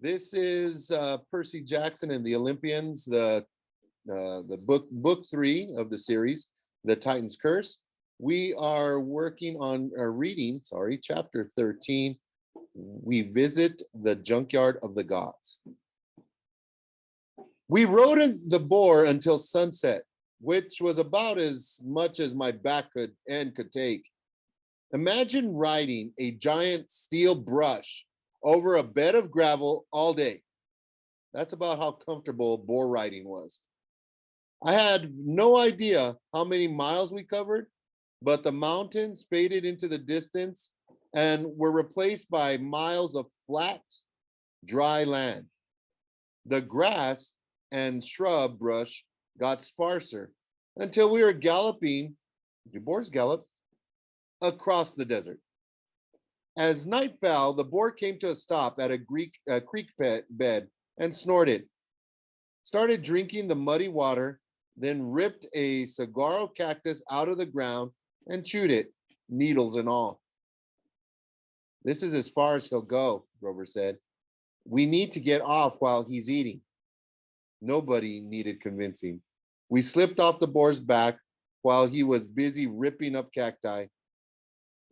This is Percy Jackson and the Olympians, the book three of the series, The Titan's Curse. We are working on reading, chapter 13. We visit the Junkyard of the Gods. We rode in the boar until sunset, which was about as much as my back could take. Imagine riding a giant steel brush over a bed of gravel all day. That's about how comfortable boar riding was. I had no idea how many miles we covered, but the mountains faded into the distance and were replaced by miles of flat, dry land. The grass and shrub brush got sparser until we were galloping, do boars gallop, across the desert. As night fell, the boar came to a stop at a creek bed and snorted, started drinking the muddy water, then ripped a saguaro cactus out of the ground and chewed it, needles and all. This is as far as he'll go, Grover said. We need to get off while he's eating. Nobody needed convincing. We slipped off the boar's back while he was busy ripping up cacti.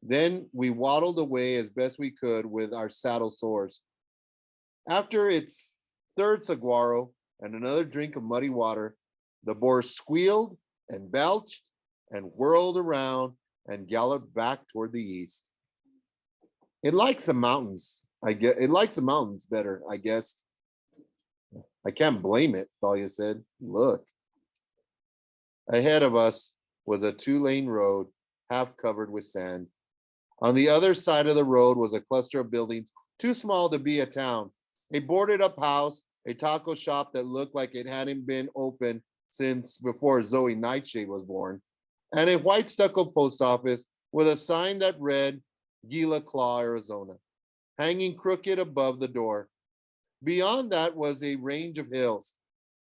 Then we waddled away as best we could with our saddle sores. After its third saguaro and another drink of muddy water, the boar squealed and belched and whirled around and galloped back toward the east. It likes the mountains. It likes the mountains better, I guess. I can't blame it, Thalia said. Look. Ahead of us was a 2-lane road, half covered with sand. On the other side of the road was a cluster of buildings too small to be a town. A boarded up house, a taco shop that looked like it hadn't been open since before Zoe Nightshade was born, and a white stucco post office with a sign that read Gila Claw, Arizona, hanging crooked above the door. Beyond that was a range of hills,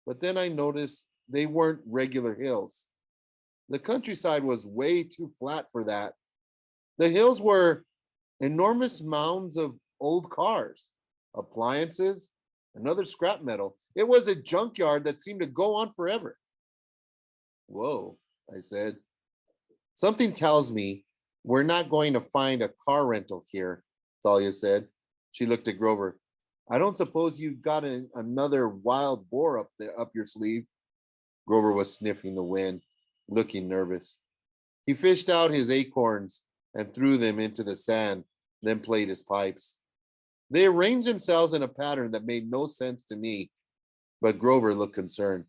but then I noticed they weren't regular hills. The countryside was way too flat for that. The hills were enormous mounds of old cars, appliances, and other scrap metal. It was a junkyard that seemed to go on forever. Whoa, I said. Something tells me we're not going to find a car rental here, Thalia said. She looked at Grover. I don't suppose you've got another wild boar up your sleeve. Grover was sniffing the wind, looking nervous. He fished out his acorns and threw them into the sand, then played his pipes. They arranged themselves in a pattern that made no sense to me, but Grover looked concerned.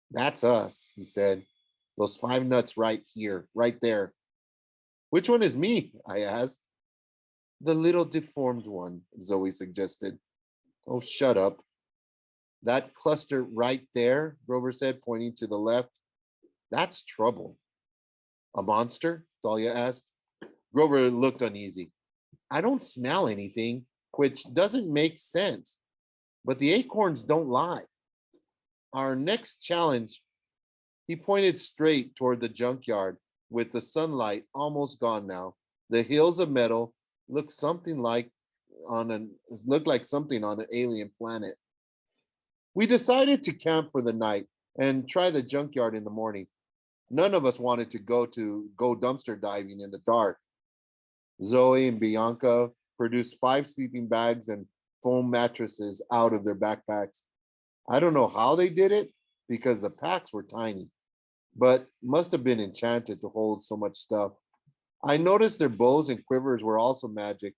That's us, he said. Those 5 nuts right here, right there. Which one is me? I asked. The little deformed one, Zoe suggested. Oh, shut up. That cluster right there, Grover said, pointing to the left. That's trouble. A monster? Thalia asked. Grover looked uneasy. I don't smell anything, which doesn't make sense, but the acorns don't lie. Our next challenge, he pointed straight toward the junkyard with the sunlight almost gone now. The hills of metal looked like something on an alien planet. We decided to camp for the night and try the junkyard in the morning. None of us wanted to go dumpster diving in the dark. Zoe and Bianca produced 5 sleeping bags and foam mattresses out of their backpacks. I don't know how they did it because the packs were tiny, but must have been enchanted to hold so much stuff. I noticed their bows and quivers were also magic.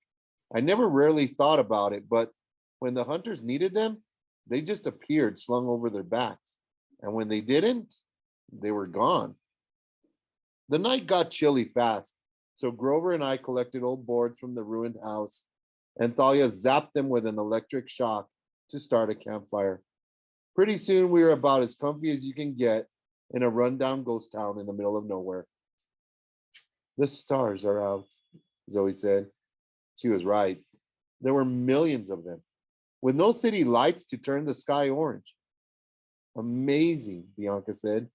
I never really thought about it, but when the hunters needed them, they just appeared slung over their backs. And when they didn't, they were gone. The night got chilly fast, so Grover and I collected old boards from the ruined house, and Thalia zapped them with an electric shock to start a campfire. Pretty soon we were about as comfy as you can get in a rundown ghost town in the middle of nowhere. The stars are out, Zoe said. She was right. There were millions of them, with no city lights to turn the sky orange. Amazing, Bianca said.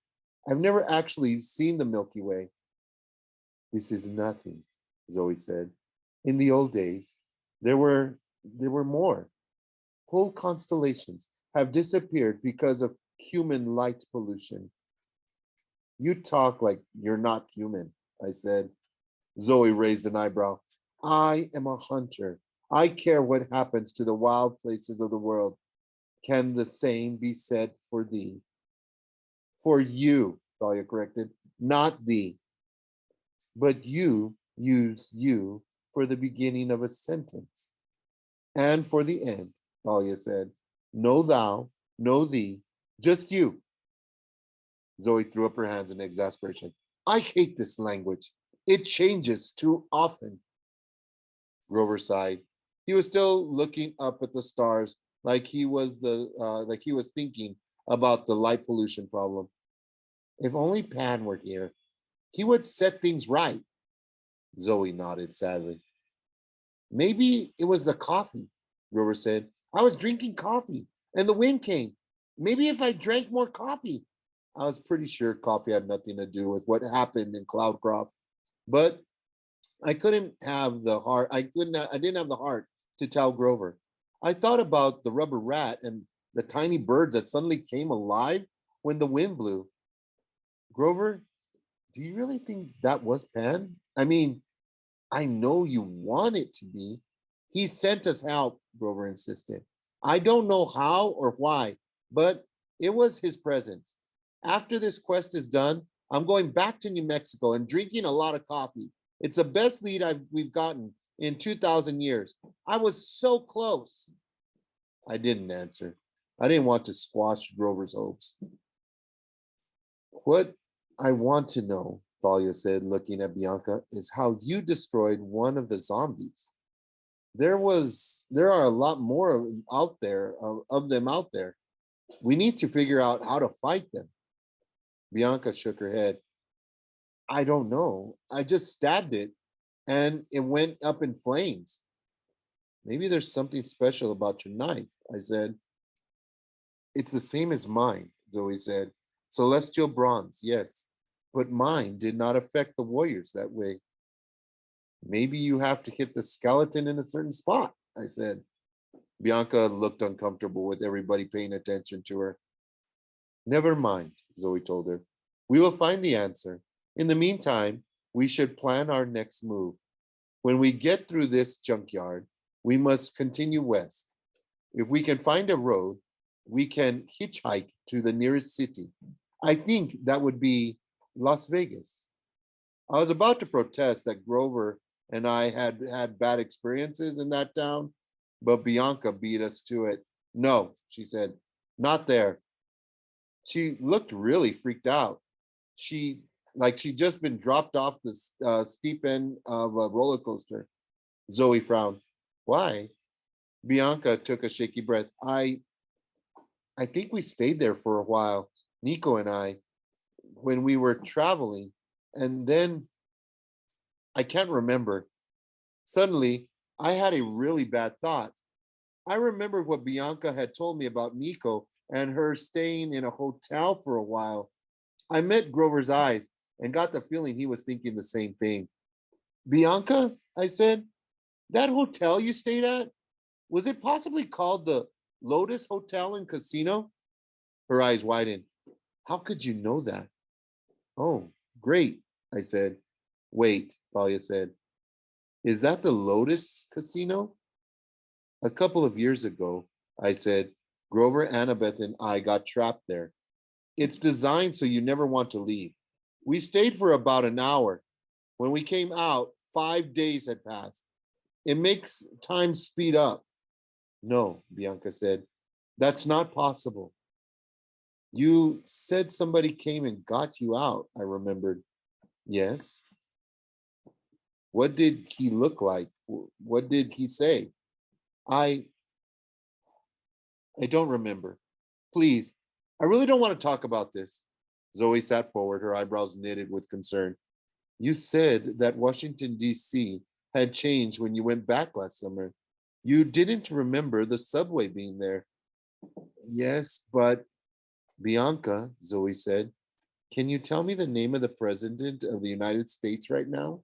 I've never actually seen the Milky Way. This is nothing, Zoe said. In the old days, there were There were more. Whole constellations have disappeared because of human light pollution. You talk like you're not human, I said. Zoe raised an eyebrow. I am a hunter. I care what happens to the wild places of the world. Can the same be said for thee? For you, Dahlia corrected, not thee. But you use you for the beginning of a sentence. And for the end, Dahlia said, no thou, no thee, just you. Zoe threw up her hands in exasperation. I hate this language. It changes too often. Grover sighed. He was still looking up at the stars like he was thinking about the light pollution problem. If only Pan were here, he would set things right. Zoe nodded sadly. Maybe it was the coffee, Grover said. I was drinking coffee and the wind came. Maybe if I drank more coffee. I was pretty sure coffee had nothing to do with what happened in Cloudcroft, but I couldn't have the heart. I didn't have the heart to tell Grover. I thought about the rubber rat and the tiny birds that suddenly came alive when the wind blew. Grover, do you really think that was Pan? I mean, I know you want it to be. He sent us help, Grover insisted. I don't know how or why, but it was his presence. After this quest is done, I'm going back to New Mexico and drinking a lot of coffee. It's the best lead we've gotten in 2,000 years. I was so close. I didn't answer. I didn't want to squash Grover's hopes. What I want to know, Thalia said, looking at Bianca, is how you destroyed one of the zombies. There are a lot more out there of them out there. We need to figure out how to fight them. Bianca shook her head. I don't know. I just stabbed it and it went up in flames. Maybe there's something special about your knife, I said. It's the same as mine, Zoe said. Celestial bronze, yes, but mine did not affect the warriors that way. Maybe you have to hit the skeleton in a certain spot, I said. Bianca looked uncomfortable with everybody paying attention to her. Never mind, Zoe told her. We will find the answer. In the meantime, we should plan our next move. When we get through this junkyard, we must continue west. If we can find a road, we can hitchhike to the nearest city. I think that would be Las Vegas. I was about to protest that Grover and I had had bad experiences in that town, but Bianca beat us to it. No, she said, not there. She looked really freaked out. She she'd just been dropped off the steep end of a roller coaster. Zoe frowned. Why? Bianca took a shaky breath. I think we stayed there for a while, Nico and I, when we were traveling, and then I can't remember. Suddenly, I had a really bad thought. I remembered what Bianca had told me about Nico and her staying in a hotel for a while. I met Grover's eyes and got the feeling he was thinking the same thing. Bianca, I said, that hotel you stayed at, was it possibly called the Lotus Hotel and Casino? Her eyes widened. How could you know that? Oh, great, I said. Wait, Thalia said. Is that the Lotus Casino? A couple of years ago, I said, Grover, Annabeth, and I got trapped there. It's designed so you never want to leave. We stayed for about an hour. When we came out, 5 days had passed. It makes time speed up. No, Bianca said, that's not possible. You said somebody came and got you out, I remembered. Yes. What did he look like? What did he say? I I don't remember. Please, I really don't want to talk about this. Zoe sat forward, her eyebrows knitted with concern. You said that Washington, D.C. had changed when you went back last summer. You didn't remember the subway being there. Yes, but Bianca, Zoe said, can you tell me the name of the president of the United States right now?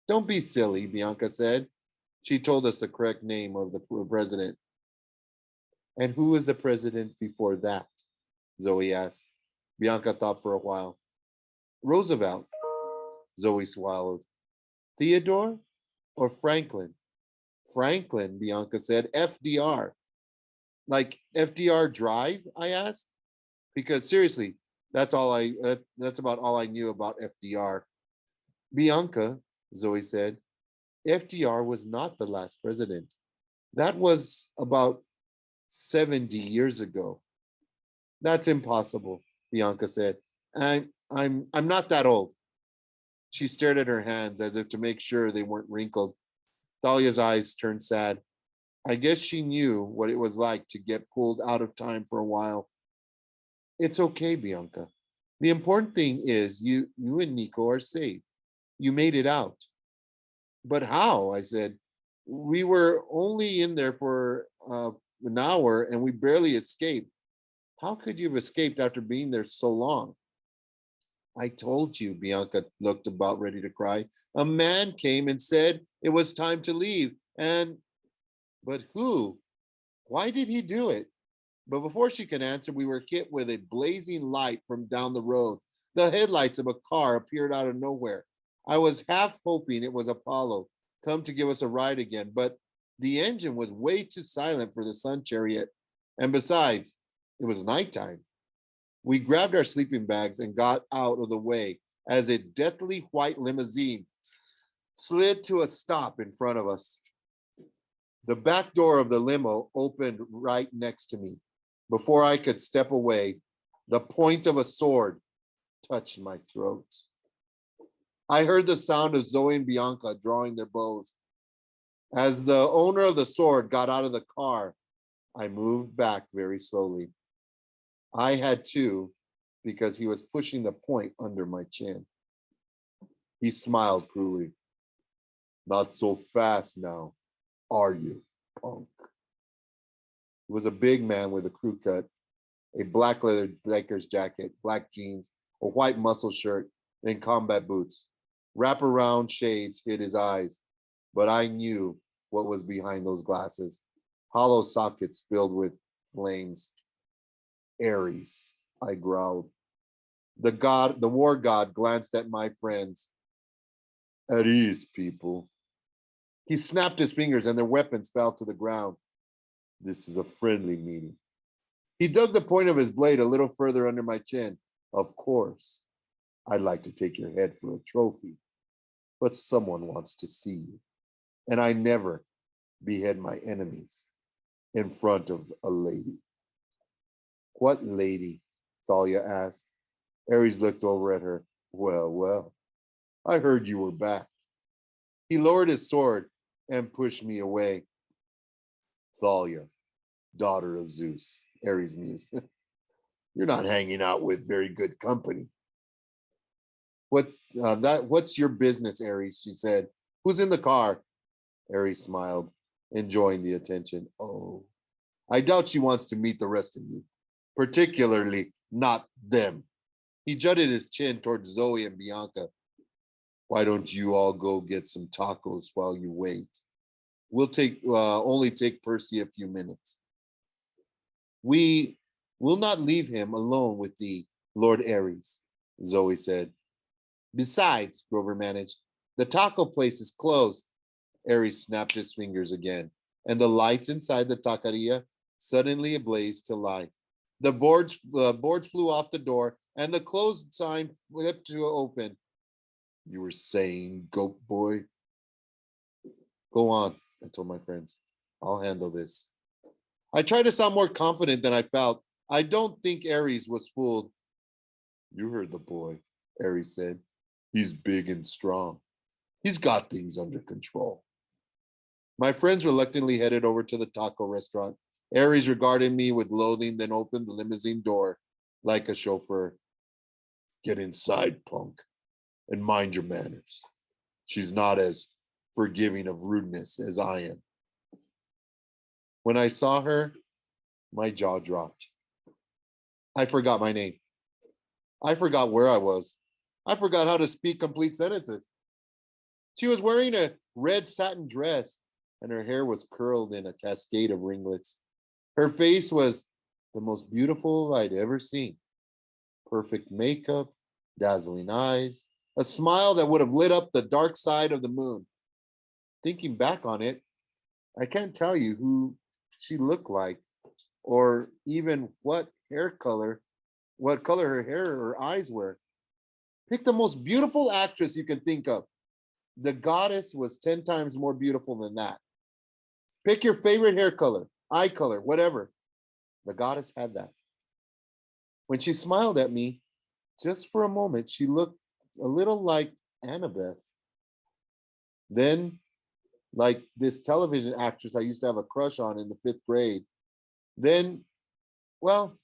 Don't be silly, Bianca said. She told us the correct name of the president. And who was the president before that? Zoe asked. Bianca thought for a while. Roosevelt, Zoe swallowed. Theodore or Franklin? Franklin, Bianca said. FDR. Like FDR Drive? I asked. Because seriously, that's about all I knew about FDR. Bianca, Zoe said, FDR was not the last president. That was about 70 years ago. That's impossible, Bianca said. I'm not that old. She stared at her hands as if to make sure they weren't wrinkled. Thalia's eyes turned sad. I guess she knew what it was like to get pulled out of time for a while. It's okay, Bianca. The important thing is you and Nico are safe. You made it out. But how? I said. We were only in there for an hour and we barely escaped. How could you have escaped after being there so long? I told you, Bianca looked about ready to cry. A man came and said it was time to leave. But who? Why did he do it? But before she could answer, we were hit with a blazing light from down the road. The headlights of a car appeared out of nowhere. I was half hoping it was Apollo, come to give us a ride again, but the engine was way too silent for the sun chariot. And besides, it was nighttime. We grabbed our sleeping bags and got out of the way as a deathly white limousine slid to a stop in front of us. The back door of the limo opened right next to me. Before I could step away, the point of a sword touched my throat. I heard the sound of Zoe and Bianca drawing their bows. As the owner of the sword got out of the car, I moved back very slowly. I had to, because he was pushing the point under my chin. He smiled cruelly. Not so fast now, are you, punk? He was a big man with a crew cut, a black leather biker's jacket, black jeans, a white muscle shirt, and combat boots. Wraparound shades hid his eyes, but I knew what was behind those glasses. Hollow sockets filled with flames. Ares, I growled. The war god glanced at my friends. At ease, people. He snapped his fingers and their weapons fell to the ground. This is a friendly meeting. He dug the point of his blade a little further under my chin. Of course, I'd like to take your head for a trophy, but someone wants to see you. And I never behead my enemies in front of a lady. What lady? Thalia asked. Ares looked over at her. Well, I heard you were back. He lowered his sword and pushed me away. Thalia, daughter of Zeus, Ares mused. You're not hanging out with very good company. What's your business, Ares? She said. Who's in the car? Ares smiled, enjoying the attention. Oh, I doubt she wants to meet the rest of you, particularly not them. He jutted his chin towards Zoe and Bianca. Why don't you all go get some tacos while you wait? We'll only take Percy a few minutes. We will not leave him alone with thee, Lord Ares, Zoe said. Besides, Grover managed, the taco place is closed. Ares snapped his fingers again, and the lights inside the taqueria suddenly blazed to life. The boards flew off the door, and the closed sign flipped to open. You were saying, goat boy? Go on, I told my friends. I'll handle this. I tried to sound more confident than I felt. I don't think Ares was fooled. You heard the boy, Ares said. He's big and strong. He's got things under control. My friends reluctantly headed over to the taco restaurant. Ares regarded me with loathing, then opened the limousine door like a chauffeur. Get inside, punk, and mind your manners. She's not as forgiving of rudeness as I am. When I saw her, my jaw dropped. I forgot my name. I forgot where I was. I forgot how to speak complete sentences. She was wearing a red satin dress, and her hair was curled in a cascade of ringlets. Her face was the most beautiful I'd ever seen. Perfect makeup, dazzling eyes, a smile that would have lit up the dark side of the moon. Thinking back on it, I can't tell you who she looked like or even what color her hair or eyes were. Pick the most beautiful actress you can think of. The goddess was 10 times more beautiful than that. Pick your favorite hair color, eye color, whatever. The goddess had that. When she smiled at me, just for a moment, she looked a little like Annabeth. Then, like this television actress I used to have a crush on in the fifth grade. Then, well,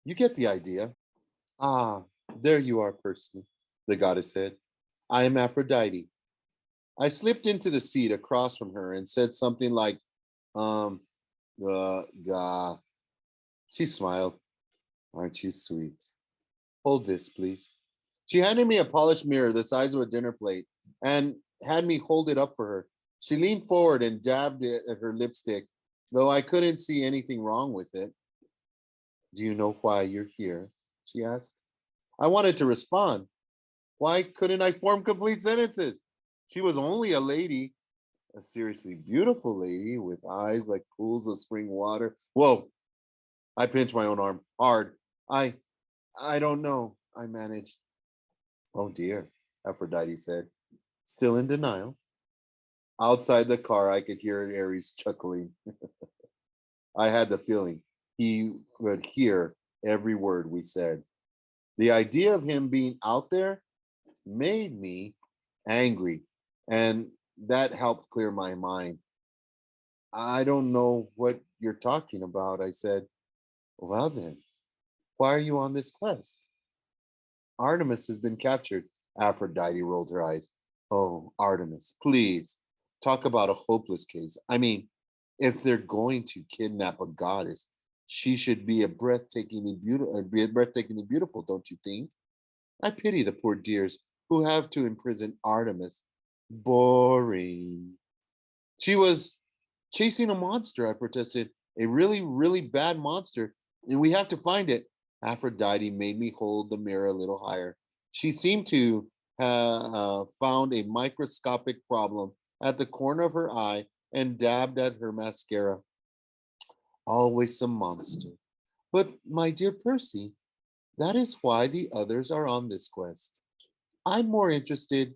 you get the idea. Ah, there you are, Percy, the goddess said. I am Aphrodite. I slipped into the seat across from her and said something like, um, gah. She smiled. Aren't you sweet? Hold this, please. She handed me a polished mirror the size of a dinner plate and had me hold it up for her. She leaned forward and dabbed it at her lipstick, though I couldn't see anything wrong with it. Do you know why you're here? She asked. I wanted to respond. Why couldn't I form complete sentences? She was only a lady, a seriously beautiful lady with eyes like pools of spring water. Whoa, I pinched my own arm hard. I I don't know, I managed. Oh dear, Aphrodite said, still in denial. Outside the car, I could hear Ares chuckling. I had the feeling he could hear every word we said. The idea of him being out there made me angry, and that helped clear my mind. I don't know what you're talking about, I said. Well, then, why are you on this quest? Artemis has been captured. Aphrodite rolled her eyes. Oh, Artemis, please. Talk about a hopeless case. I mean, if they're going to kidnap a goddess, she should be breathtakingly beautiful, don't you think? I pity the poor dears who have to imprison Artemis. Boring. She was chasing a monster, I protested. A really, really bad monster, and we have to find it. Aphrodite made me hold the mirror a little higher. She seemed to have found a microscopic problem at the corner of her eye and dabbed at her mascara. Always some monster. But, my dear Percy, that is why the others are on this quest. I'm more interested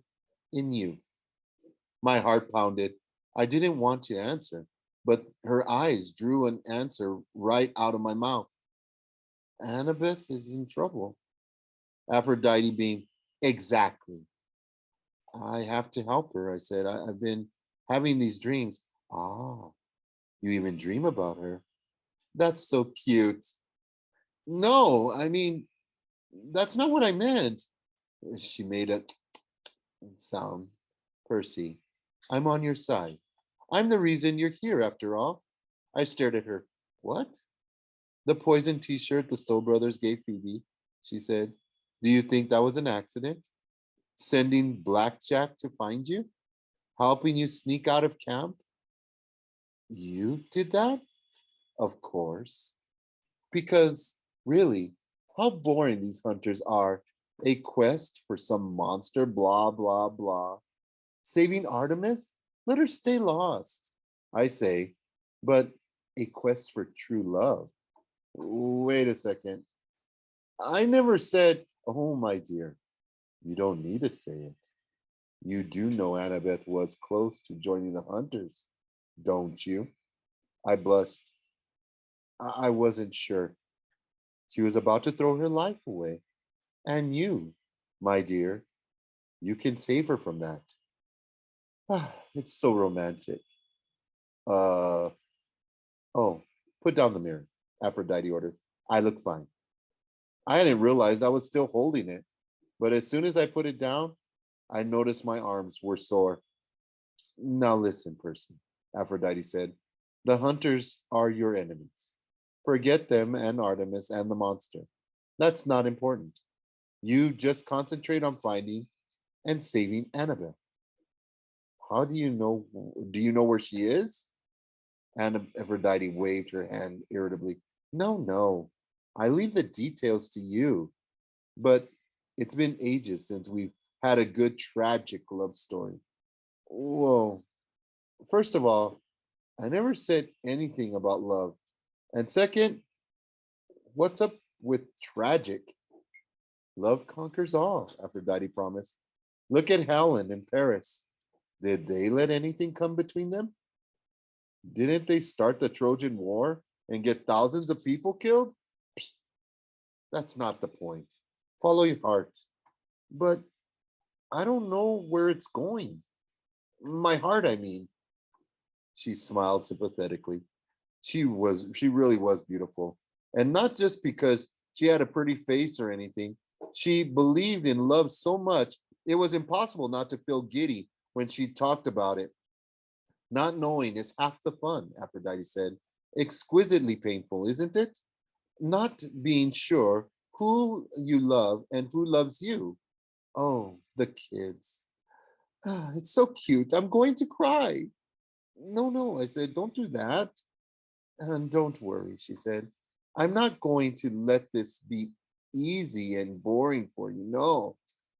in you. My heart pounded. I didn't want to answer, but her eyes drew an answer right out of my mouth. Annabeth is in trouble. Aphrodite being exactly. I have to help her, I said. I've been having these dreams. Ah, you even dream about her. That's so cute. No, I mean, that's not what I meant. She made a sound. Percy, I'm on your side. I'm the reason you're here, after all. I stared at her. What? The poison t shirt the Stowe brothers gave Phoebe, she said. Do you think that was an accident? Sending Blackjack to find you? Helping you sneak out of camp? You did that? Of course. Because, really, how boring these hunters are. A quest for some monster, blah, blah, blah. Saving Artemis? Let her stay lost. I say, but a quest for true love. Wait a second. I never said, oh, my dear, you don't need to say it. You do know Annabeth was close to joining the hunters, don't you? I blushed. I wasn't sure. She was about to throw her life away. And you, my dear, you can save her from that. Ah, it's so romantic. Uh, oh, put down the mirror, Aphrodite ordered. I look fine. I hadn't realized I was still holding it, but as soon as I put it down, I noticed my arms were sore. Now listen, Percy, Aphrodite said. The hunters are your enemies. Forget them and Artemis and the monster. That's not important. You just concentrate on finding and saving Annabeth. How do you know? Do you know where she is? And Aphrodite waved her hand irritably. No, no. I leave the details to you. But it's been ages since we've had a good tragic love story. Whoa. First of all, I never said anything about love. And second, what's up with tragic? Love conquers all, Aphrodite promised. Look at Helen in Paris. Did they let anything come between them? Didn't they start the Trojan War and get thousands of people killed? Psst, that's not the point. Follow your heart. But I don't know where it's going. My heart, I mean. She smiled sympathetically. She really was beautiful. And not just because she had a pretty face or anything. She believed in love so much it was impossible not to feel giddy when she talked about it. Not knowing is half the fun, Aphrodite said. Exquisitely painful, isn't it? Not being sure who you love and who loves you. Oh, the kids. Ah, it's so cute. I'm going to cry. No, no, I said, don't do that. And don't worry, she said. I'm not going to let this be easy and boring for you. No,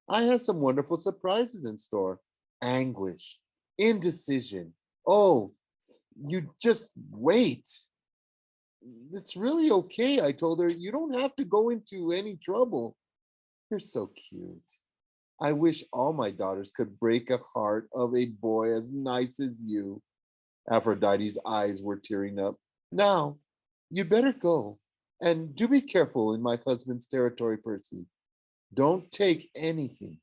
I have some wonderful surprises in store. Anguish, indecision. Oh, you just wait. It's really okay, I told her. You don't have to go into any trouble. You're so cute. I wish all my daughters could break a heart of a boy as nice as you. Aphrodite's eyes were tearing up. Now, you'd better go. And do be careful in my husband's territory, Percy. Don't take anything.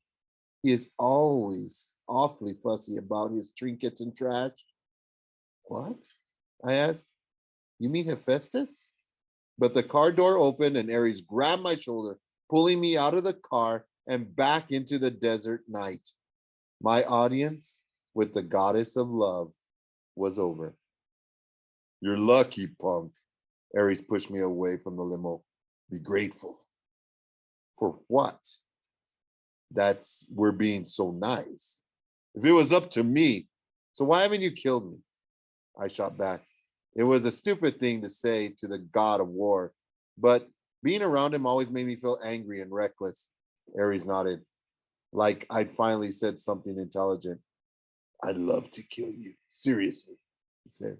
He is always awfully fussy about his trinkets and trash. What? I asked. You mean Hephaestus? But the car door opened and Ares grabbed my shoulder, pulling me out of the car and back into the desert night. My audience with the goddess of love was over. You're lucky, punk. Ares pushed me away from the limo. Be grateful. For what? That's we're being so nice. If it was up to me, so why haven't you killed me? I shot back. It was a stupid thing to say to the god of war, but being around him always made me feel angry and reckless. Ares nodded, like I'd finally said something intelligent. I'd love to kill you. Seriously, he said.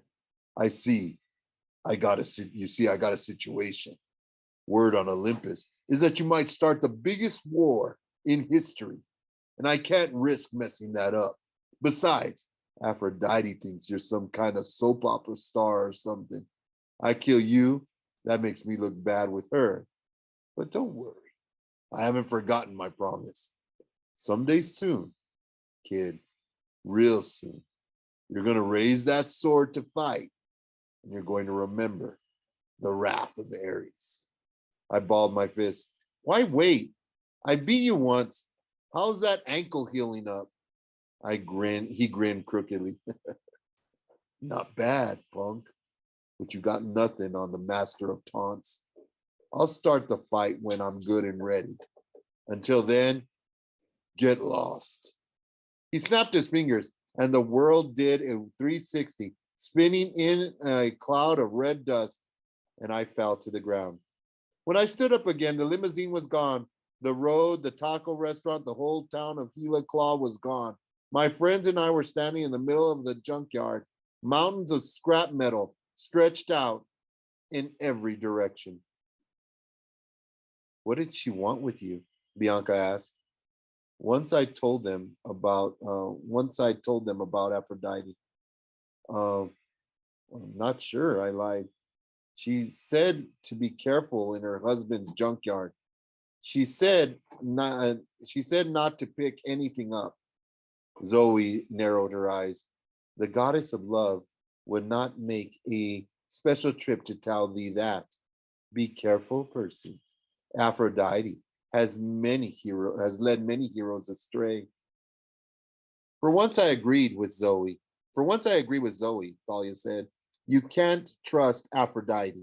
I see. You see, I got a situation. Word on Olympus is that you might start the biggest war in history, and I can't risk messing that up. Besides, Aphrodite thinks you're some kind of soap opera star or something. I kill you, that makes me look bad with her. But don't worry, I haven't forgotten my promise. Someday soon, kid, real soon, you're going to raise that sword to fight, and you're going to remember the wrath of Ares. I balled my fist. Why wait? I beat you once. How's that ankle healing up? I grinned. He grinned crookedly. Not bad, punk. But you got nothing on the master of taunts. I'll start the fight when I'm good and ready. Until then, get lost. He snapped his fingers, and the world did a 360, spinning in a cloud of red dust, and I fell to the ground. When I stood up again, the limousine was gone. The road, the taco restaurant, the whole town of Gila Claw was gone. My friends and I were standing in the middle of the junkyard, mountains of scrap metal stretched out in every direction. What did she want with you? Bianca asked. Once I told them about Aphrodite. Uh, I'm not sure. I lied. She said to be careful in her husband's junkyard. She said not. She said not to pick anything up. Zoe narrowed her eyes. The goddess of love would not make a special trip to tell thee that. Be careful, Percy. Aphrodite has led many heroes astray. For once I agreed with Zoe. For once I agree with Zoe, Thalia said. You can't trust Aphrodite.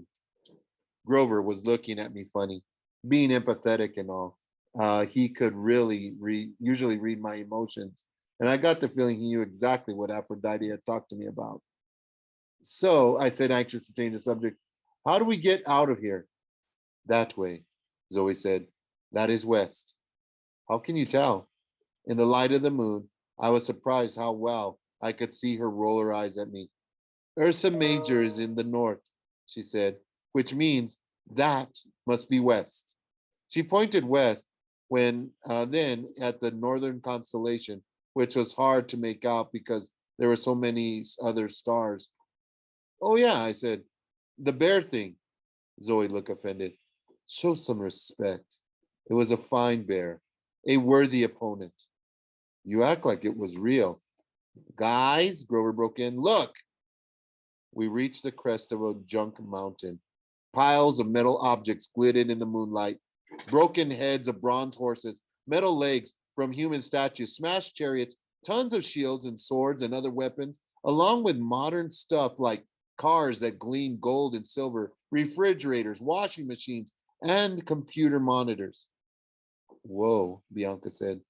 Grover was looking at me funny, being empathetic and all. He could usually read my emotions, and I got the feeling he knew exactly what Aphrodite had talked to me about. So I said, anxious to change the subject, how do we get out of here? That way, Zoe said. That is west. How can you tell? In the light of the moon, I was surprised how well I could see her roll her eyes at me. Ursa Major is in the north, she said, which means that must be west. She pointed west when then at the northern constellation, which was hard to make out because there were so many other stars. Oh, yeah, I said, the bear thing. Zoe looked offended. Show some respect. It was a fine bear, a worthy opponent. You act like it was real. Guys, Grover broke in, look. We reached the crest of a junk mountain. Piles of metal objects glittered in the moonlight. Broken heads of bronze horses, metal legs from human statues, smashed chariots, tons of shields and swords and other weapons, along with modern stuff like cars that gleam gold and silver, refrigerators, washing machines, and computer monitors. Whoa, Bianca said.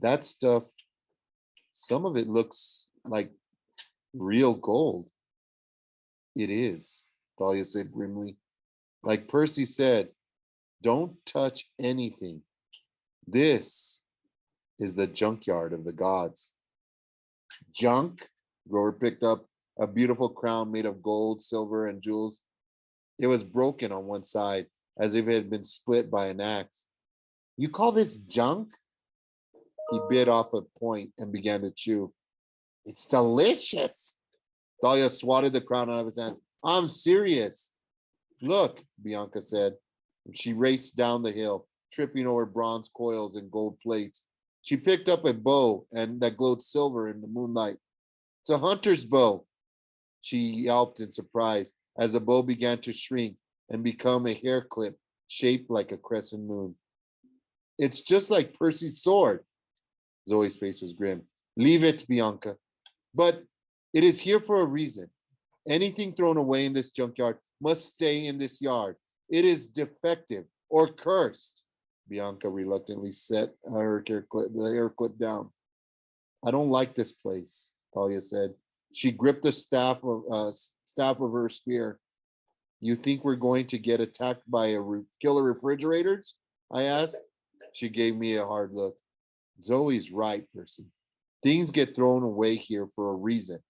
That stuff, some of it looks like real gold. It is, Thalia said grimly. Like Percy said, don't touch anything. This is the junkyard of the gods. Junk? Grover picked up a beautiful crown made of gold, silver, and jewels. It was broken on one side, as if it had been split by an axe. You call this junk? He bit off a point and began to chew. It's delicious. Dahlia swatted the crown out of his hands. I'm serious. Look, Bianca said. She raced down the hill, tripping over bronze coils and gold plates. She picked up a bow and that glowed silver in the moonlight. It's a hunter's bow. She yelped in surprise as the bow began to shrink and become a hair clip shaped like a crescent moon. It's just like Percy's sword. Zoe's face was grim. Leave it, Bianca. But it is here for a reason. Anything thrown away in this junkyard must stay in this yard. It is defective or cursed. Bianca reluctantly set the hair clip down. I don't like this place, Talia said. She gripped the staff of her spear. You think we're going to get attacked by killer refrigerators? I asked. She gave me a hard look. Zoe's right, Percy. Things get thrown away here for a reason.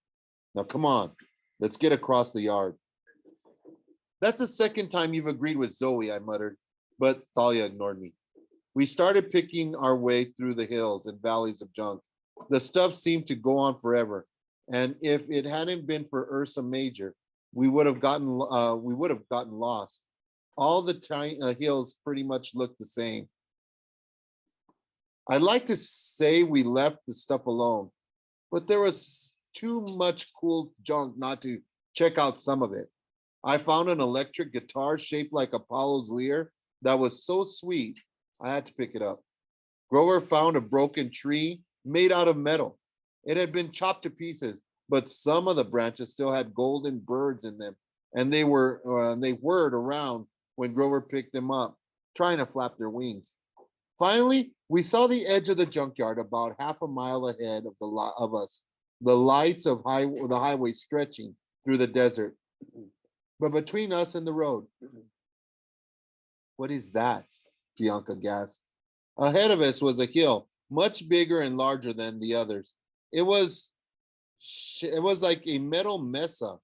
Now, come on. Let's get across the yard. That's the second time you've agreed with Zoe, I muttered, but Thalia ignored me. We started picking our way through the hills and valleys of junk. The stuff seemed to go on forever, and if it hadn't been for Ursa Major, we would have gotten lost. All the hills pretty much looked the same. I'd like to say we left the stuff alone, but there was too much cool junk not to check out some of it. I found an electric guitar shaped like Apollo's lyre that was so sweet, I had to pick it up. Grover found a broken tree made out of metal. It had been chopped to pieces, but some of the branches still had golden birds in them, and they whirred around when Grover picked them up, trying to flap their wings. Finally, we saw the edge of the junkyard about half a mile ahead of us, the lights of the highway stretching through the desert. But between us and the road, what is that? Bianca gasped. Ahead of us was a hill, much bigger and larger than the others. It was like a metal mesa,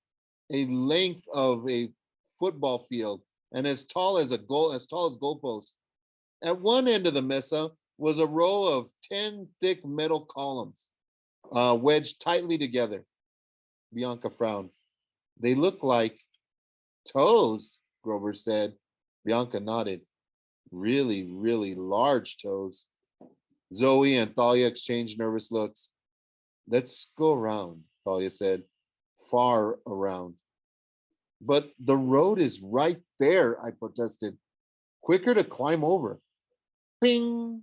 a length of a football field, and as tall as goalposts. At one end of the mesa was a row of 10 thick metal columns, wedged tightly together. Bianca frowned. They look like toes, Grover said. Bianca nodded. Really, really large toes. Zoe and Thalia exchanged nervous looks. Let's go around, Thalia said. Far around. But the road is right there, I protested. Quicker to climb over. Ping!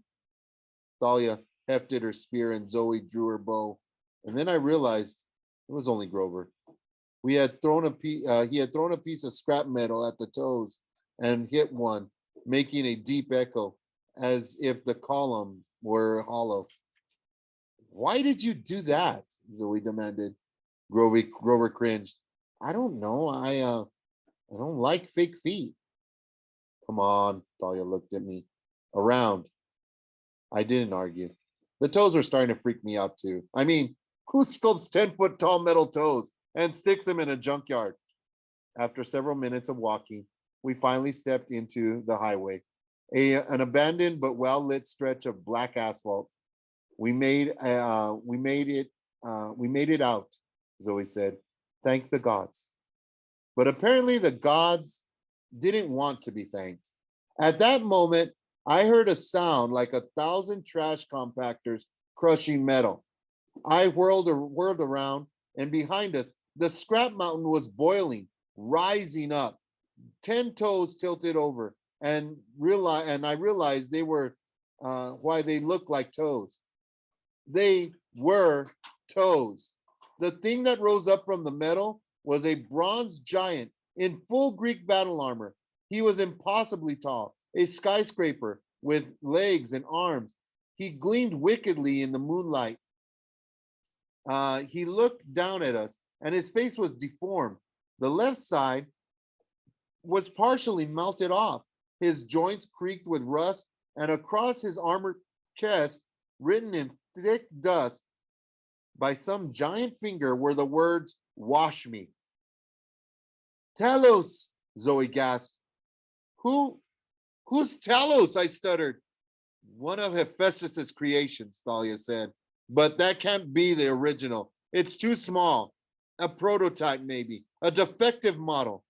Thalia hefted her spear and Zoe drew her bow. And then I realized it was only Grover. He had thrown a piece of scrap metal at the toes and hit one, making a deep echo, as if the column were hollow. Why did you do that? Zoe demanded. Grover cringed. I don't know. I don't like fake feet. Come on, Thalia looked at me. Around. I didn't argue. The toes were starting to freak me out too. I mean, who sculpts 10-foot tall metal toes and sticks them in a junkyard? After several minutes of walking, we finally stepped into the highway, an abandoned but well lit stretch of black asphalt. We made it out, Zoe said. Thank the gods. But apparently the gods didn't want to be thanked. At that moment, I heard a sound like 1,000 trash compactors crushing metal. I whirled around, and behind us, the scrap mountain was boiling, rising up, 10 toes tilted over, and I realized they were why they looked like toes. They were toes. The thing that rose up from the metal was a bronze giant in full Greek battle armor. He was impossibly tall, a skyscraper with legs and arms. He gleamed wickedly in the moonlight. He looked down at us, and his face was deformed. The left side was partially melted off. His joints creaked with rust, and across his armored chest, written in thick dust by some giant finger, were the words, "Wash me." Talos, Zoe gasped. Who, who's Talos? I stuttered. One of Hephaestus's creations, Thalia said. But that can't be the original. It's too small. A prototype, maybe. A defective model.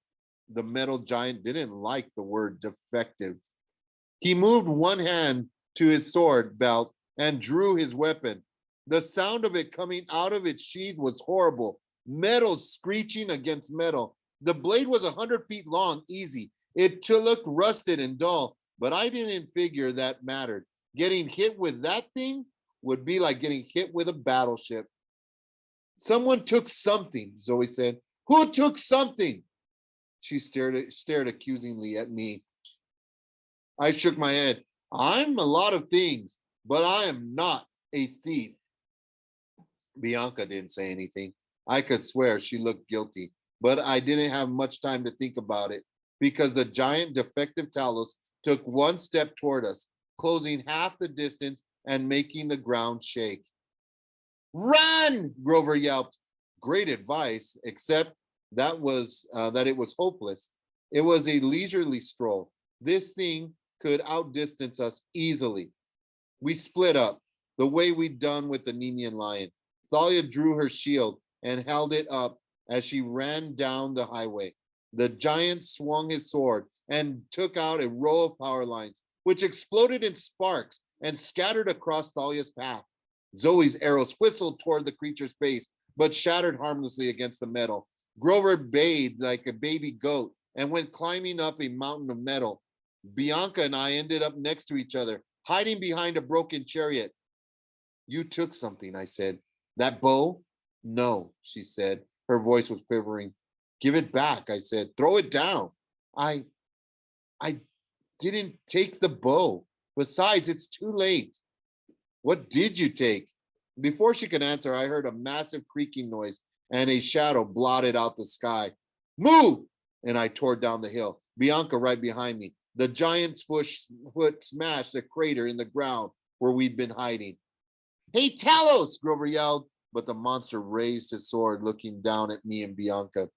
The metal giant didn't like the word defective. He moved one hand to his sword belt and drew his weapon. The sound of it coming out of its sheath was horrible. Metal screeching against metal. The blade was 100 feet long, easy. It looked rusted and dull, but I didn't figure that mattered. Getting hit with that thing would be like getting hit with a battleship. Someone took something, Zoe said. Who took something? She stared accusingly at me. I shook my head. I'm a lot of things, but I am not a thief. Bianca didn't say anything. I could swear she looked guilty, but I didn't have much time to think about it because the giant defective Talos took one step toward us, closing half the distance and making the ground shake. Run! Grover yelped. Great advice, except that it was hopeless. It was a leisurely stroll. This thing could outdistance us easily. We split up, the way we'd done with the Nemean lion. Thalia drew her shield and held it up as she ran down the highway. The giant swung his sword and took out a row of power lines, which exploded in sparks and scattered across Thalia's path. Zoe's arrows whistled toward the creature's face, but shattered harmlessly against the metal. Grover bayed like a baby goat and went climbing up a mountain of metal. Bianca and I ended up next to each other, hiding behind a broken chariot. You took something, I said. That bow? No, she said. Her voice was quivering. Give it back, I said. Throw it down. I didn't take the bow. Besides, it's too late. What did you take? Before she could answer, I heard a massive creaking noise and a shadow blotted out the sky. Move! And I tore down the hill, Bianca right behind me. The giant's foot smashed a crater in the ground where we'd been hiding. Hey, Talos! Grover yelled, but the monster raised his sword, looking down at me and Bianca.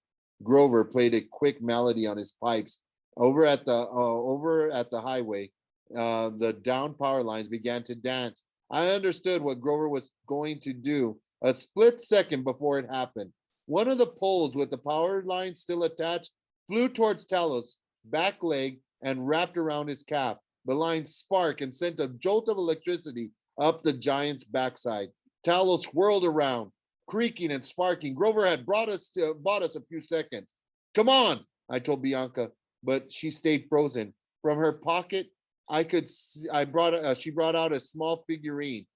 Grover played a quick melody on his pipes. Over at the highway, the down power lines began to dance. I understood what Grover was going to do a split second before it happened. One of the poles with the power line still attached flew towards Talos' back leg and wrapped around his calf. The line sparked and sent a jolt of electricity up the giant's backside. Talos whirled around, creaking and sparking. Grover had bought us a few seconds. Come on, I told Bianca, but she stayed frozen. From her pocket, she brought out a small figurine,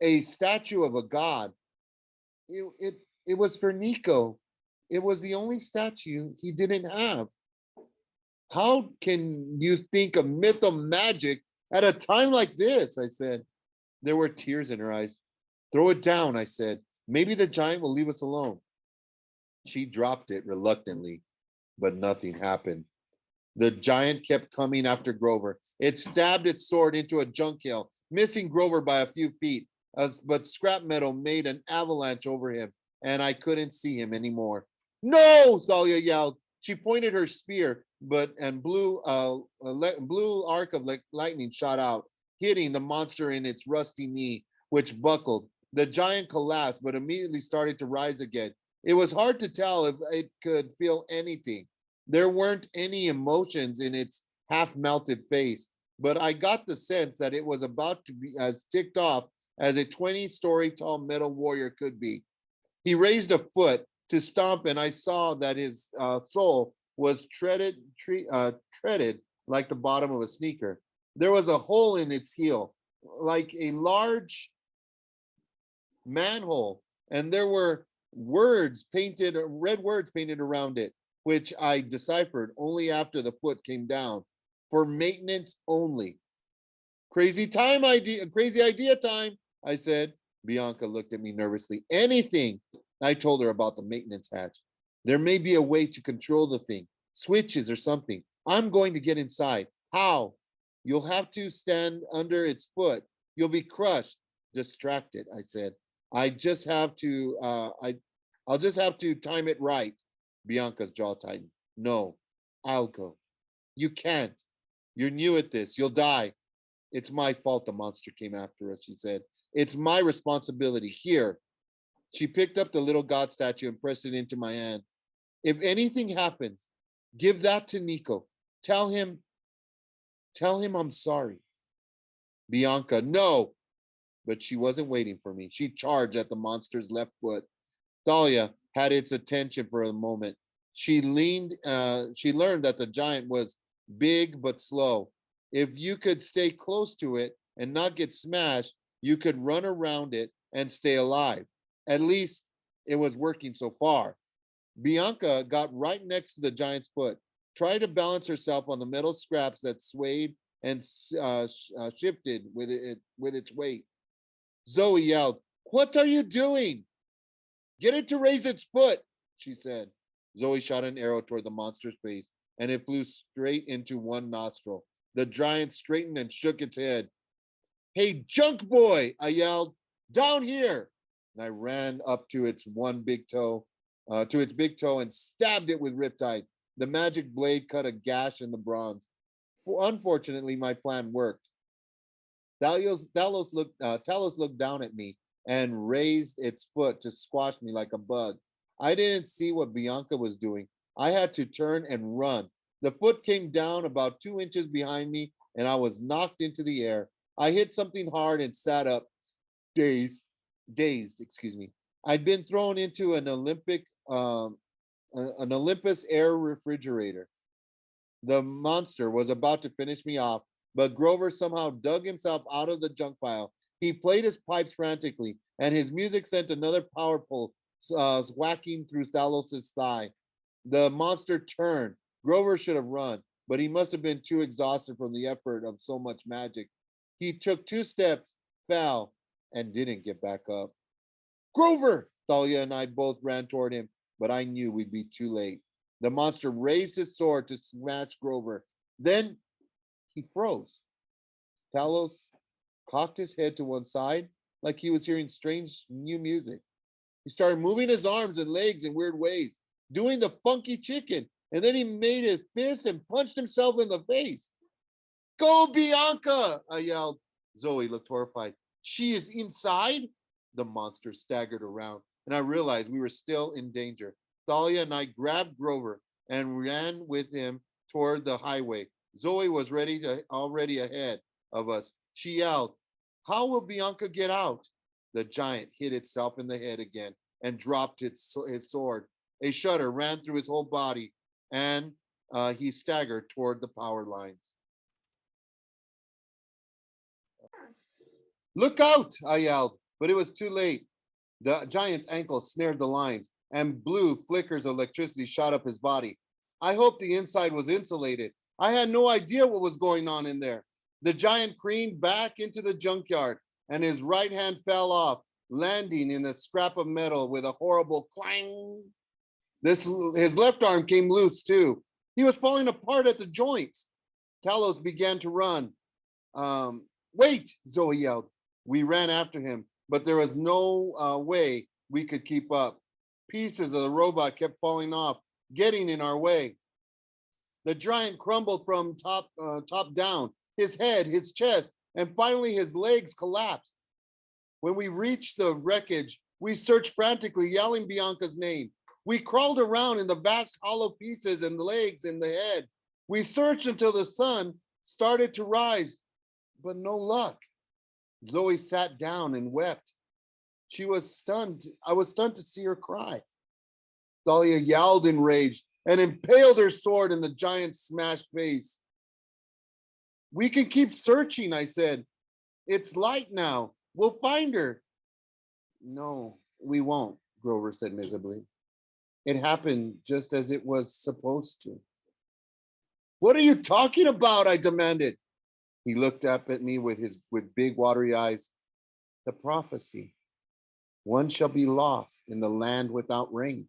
a statue of a god. It was for Nico. It was the only statue he didn't have. How can you think of myth magic at a time like this? I said. There were tears in her eyes. Throw it down, I said. Maybe the giant will leave us alone. She dropped it reluctantly, but nothing happened. The giant kept coming after Grover. It stabbed its sword into a junk hill, missing Grover by a few feet, but scrap metal made an avalanche over him, and I couldn't see him anymore. No, Thalia yelled. She pointed her spear, but and blue arc of lightning shot out, hitting the monster in its rusty knee, which buckled. The giant collapsed, but immediately started to rise again. It was hard to tell if it could feel anything. There weren't any emotions in its half melted face, but I got the sense that it was about to be as ticked off as a 20-story tall metal warrior could be. He raised a foot to stomp, and I saw that his sole was treaded like the bottom of a sneaker. There was a hole in its heel, like a large manhole, and there were red words painted around it, which I deciphered only after the foot came down. For maintenance only. Crazy idea time, I said. Bianca looked at me nervously. Anything. I told her about the maintenance hatch. There may be a way to control the thing, switches or something. I'm going to get inside. How? You'll have to stand under its foot. You'll be crushed. Distracted, I said. I'll just have to time it right. Bianca's jaw tightened. No, I'll go. You can't. You're new at this. You'll die. It's my fault the monster came after us, she said. It's my responsibility. Here. She picked up the little god statue and pressed it into my hand. If anything happens, give that to Nico. Tell him I'm sorry. Bianca, no. But she wasn't waiting for me. She charged at the monster's left foot. Thalia had its attention for a moment. She learned that the giant was big but slow. If you could stay close to it and not get smashed, you could run around it and stay alive. At least it was working so far. Bianca got right next to the giant's foot, tried to balance herself on the metal scraps that swayed and shifted with its weight. Zoe yelled, "What are you doing? Get it to raise its foot," she said. Zoe shot an arrow toward the monster's face, and it flew straight into one nostril. The giant straightened and shook its head. "Hey, junk boy," I yelled, "down here." And I ran up to its big toe, and stabbed it with riptide. The magic blade cut a gash in the bronze. Unfortunately, my plan worked. Talos looked down at me and raised its foot to squash me like a bug. I didn't see what Bianca was doing. I had to turn and run. The foot came down about 2 inches behind me, and I was knocked into the air. I hit something hard and sat up, dazed. I'd been thrown into an Olympus air refrigerator. The monster was about to finish me off, but Grover somehow dug himself out of the junk pile. He played his pipes frantically, and his music sent another power pulse whacking through Thalos's thigh. The monster turned. Grover should have run, but he must have been too exhausted from the effort of so much magic. He took 2 steps, fell, and didn't get back up. "Grover!" Thalia and I both ran toward him, but I knew we'd be too late. The monster raised his sword to smash Grover. Then he froze. Talos cocked his head to one side like he was hearing strange new music. He started moving his arms and legs in weird ways, doing the funky chicken, and then he made a fist and punched himself in the face. "Go, Bianca!" I yelled. Zoe looked horrified. "She is inside?" The monster staggered around, and I realized we were still in danger. Thalia and I grabbed Grover and ran with him toward the highway. Zoe was already ahead of us. She yelled, "How will Bianca get out?" The giant hit itself in the head again and dropped his sword. A shudder ran through his whole body, and he staggered toward the power lines. "Look out!" I yelled, but it was too late. The giant's ankle snared the lines, and blue flickers of electricity shot up his body. I hoped the inside was insulated. I had no idea what was going on in there. The giant careened back into the junkyard, and his right hand fell off, landing in a scrap of metal with a horrible clang. His left arm came loose too. He was falling apart at the joints. Talos began to run. Wait, Zoe yelled. We ran after him, but there was no way we could keep up. Pieces of the robot kept falling off, getting in our way. The giant crumbled from top down. His head, his chest, and finally his legs collapsed. When we reached the wreckage, we searched frantically, yelling Bianca's name. We crawled around in the vast hollow pieces and the legs and the head. We searched until the sun started to rise, but no luck. Zoe sat down and wept. She was stunned. I was stunned to see her cry. Dahlia yelled in rage and impaled her sword in the giant's smashed face. We can keep searching, I said. It's light now. We'll find her. No, we won't, Grover said miserably. It happened just as it was supposed to. What are you talking about? I demanded. He looked up at me with big watery eyes. The prophecy. One shall be lost in the land without rain.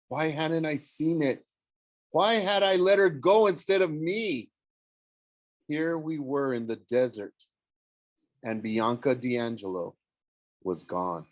Why hadn't I seen it? Why had I let her go instead of me? Here we were in the desert, and Bianca D'Angelo was gone.